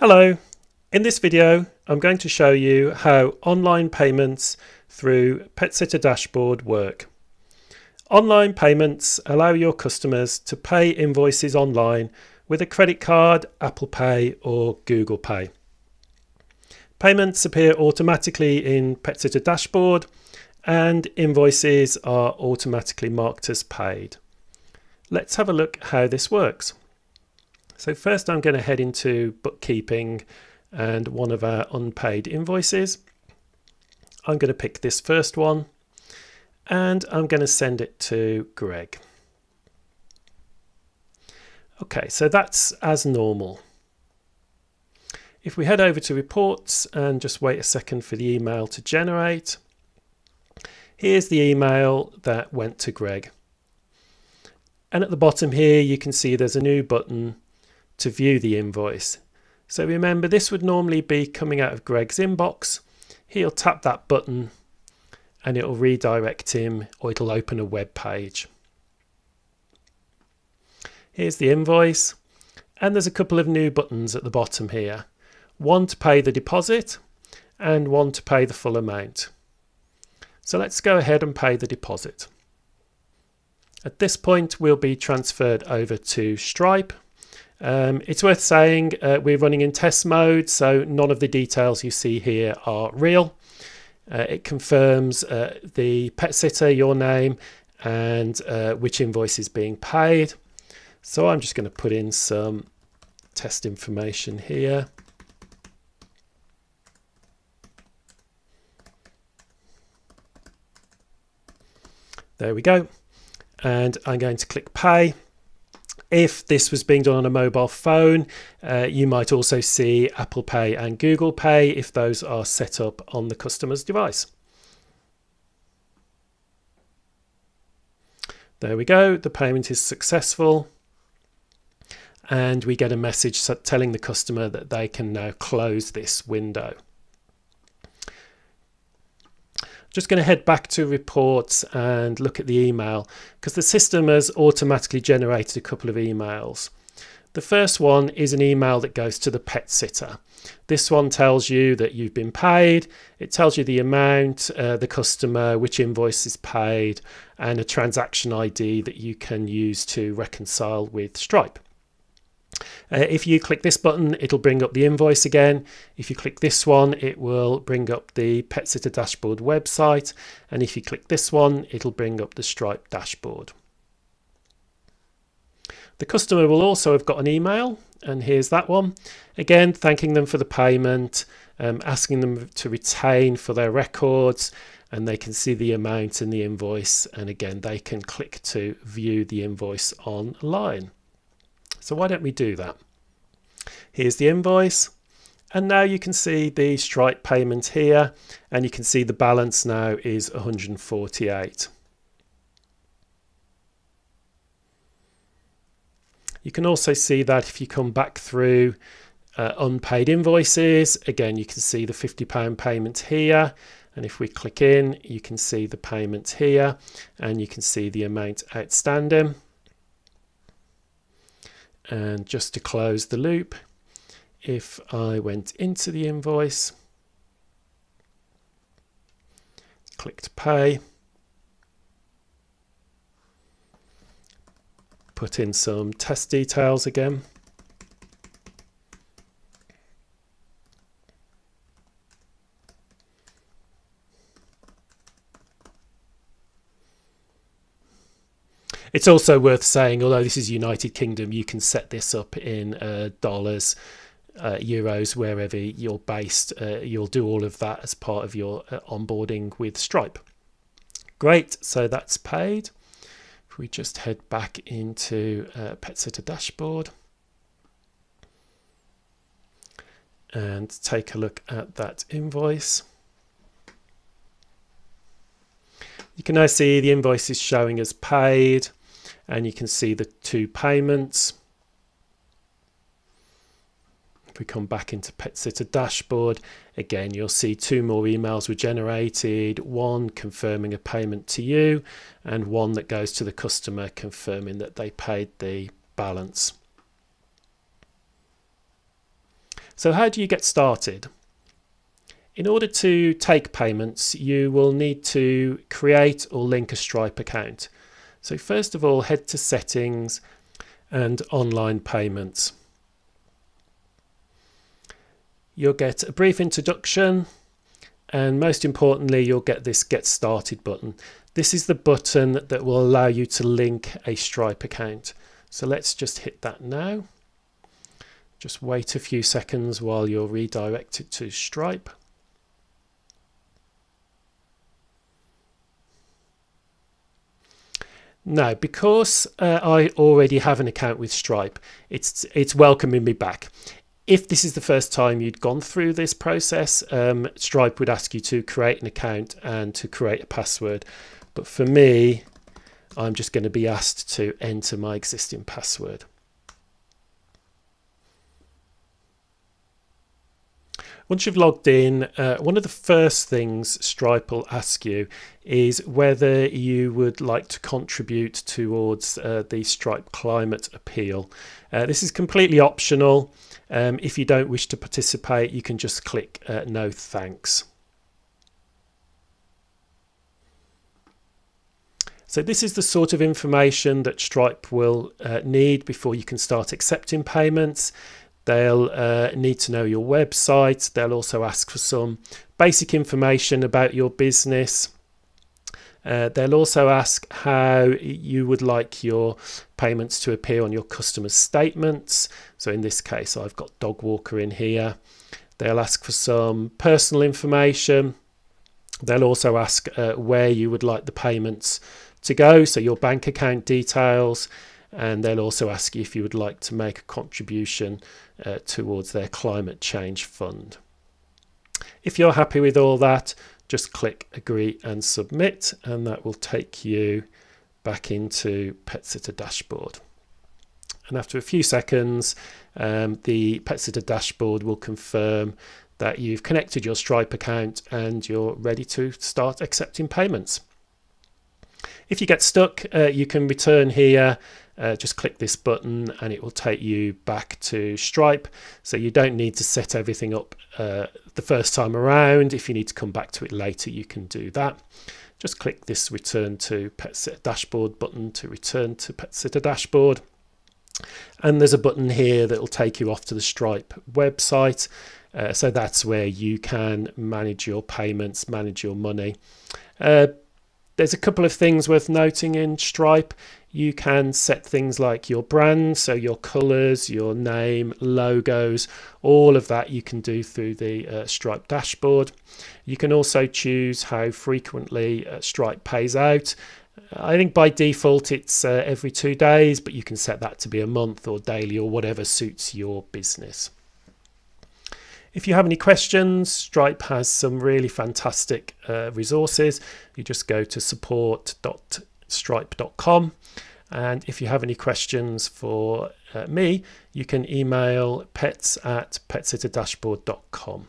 Hello, in this video I'm going to show you how online payments through PetSitter Dashboard work. Online payments allow your customers to pay invoices online with a credit card, Apple Pay or Google Pay. Payments appear automatically in PetSitter Dashboard and invoices are automatically marked as paid. Let's have a look how this works. So first I'm going to head into bookkeeping and one of our unpaid invoices. I'm going to pick this first one and I'm going to send it to Greg. Okay, so that's as normal. If we head over to reports and just wait a second for the email to generate, here's the email that went to Greg. And at the bottom here you can see there's a new button to view the invoice. So remember, this would normally be coming out of Greg's inbox. He'll tap that button and it'll redirect him, or it'll open a web page. Here's the invoice, and there's a couple of new buttons at the bottom here. One to pay the deposit and one to pay the full amount. So let's go ahead and pay the deposit. At this point we'll be transferred over to Stripe. It's worth saying we're running in test mode, so none of the details you see here are real. It confirms the pet sitter, your name, and which invoice is being paid. So I'm just going to put in some test information here. There we go. And I'm going to click pay. If this was being done on a mobile phone, you might also see Apple Pay and Google Pay if those are set up on the customer's device. There we go, the payment is successful. And we get a message telling the customer that they can now close this window. Just going to head back to reports and look at the email, because the system has automatically generated a couple of emails. The first one is an email that goes to the pet sitter. This one tells you that you've been paid. It tells you the amount, the customer, which invoice is paid, and a transaction ID that you can use to reconcile with Stripe. If you click this button, it'll bring up the invoice again. If you click this one, it will bring up the PetSitter Dashboard website. And if you click this one, it'll bring up the Stripe dashboard. The customer will also have got an email, and here's that one. Again, thanking them for the payment, asking them to retain for their records, and they can see the amount in the invoice. And again, they can click to view the invoice online. So why don't we do that? Here's the invoice, and now you can see the Stripe payment here, and you can see the balance now is 148. You can also see that if you come back through unpaid invoices, again you can see the £50 payment here, and if we click in you can see the payment here, and you can see the amount outstanding. And just to close the loop, if I went into the invoice, click to pay, put in some test details again, it's also worth saying, although this is United Kingdom, you can set this up in dollars, euros, wherever you're based. You'll do all of that as part of your onboarding with Stripe. Great, so that's paid. If we just head back into PetSitter Dashboard and take a look at that invoice. You can now see the invoice is showing as paid, and you can see the two payments. If we come back into PetSitter Dashboard, again you'll see two more emails were generated, one confirming a payment to you and one that goes to the customer confirming that they paid the balance. So how do you get started? In order to take payments, you will need to create or link a Stripe account. So first of all, head to Settings and Online Payments. You'll get a brief introduction, and most importantly, you'll get this Get Started button. This is the button that will allow you to link a Stripe account. So let's just hit that now. Just wait a few seconds while you're redirected to Stripe. Now, because I already have an account with Stripe, it's welcoming me back. If this is the first time you'd gone through this process, Stripe would ask you to create an account and to create a password. But for me, I'm just going to be asked to enter my existing password. Once you've logged in, one of the first things Stripe will ask you is whether you would like to contribute towards the Stripe Climate Appeal. This is completely optional. If you don't wish to participate, you can just click no thanks. So this is the sort of information that Stripe will need before you can start accepting payments. They'll need to know your website. They'll also ask for some basic information about your business. They'll also ask how you would like your payments to appear on your customer's statements. So in this case, I've got Dog Walker in here. They'll ask for some personal information. They'll also ask where you would like the payments to go, so your bank account details. And they'll also ask you if you would like to make a contribution towards their climate change fund. If you're happy with all that, just click agree and submit, and that will take you back into PetSitter dashboard. And after a few seconds, the PetSitter dashboard will confirm that you've connected your Stripe account and you're ready to start accepting payments. If you get stuck, you can return here. Just click this button and it will take you back to Stripe. So you don't need to set everything up the first time around. If you need to come back to it later, you can do that. Just click this return to PetSitter dashboard button to return to PetSitter dashboard. And there's a button here that will take you off to the Stripe website. So that's where you can manage your payments, manage your money. There's a couple of things worth noting in Stripe. You can set things like your brand, so your colors, your name, logos, all of that you can do through the Stripe dashboard. You can also choose how frequently Stripe pays out. I think by default it's every 2 days, but you can set that to be a month or daily or whatever suits your business. If you have any questions, Stripe has some really fantastic resources. You just go to support.stripe.com. And if you have any questions for me, you can email pets@petsitterdashboard.com.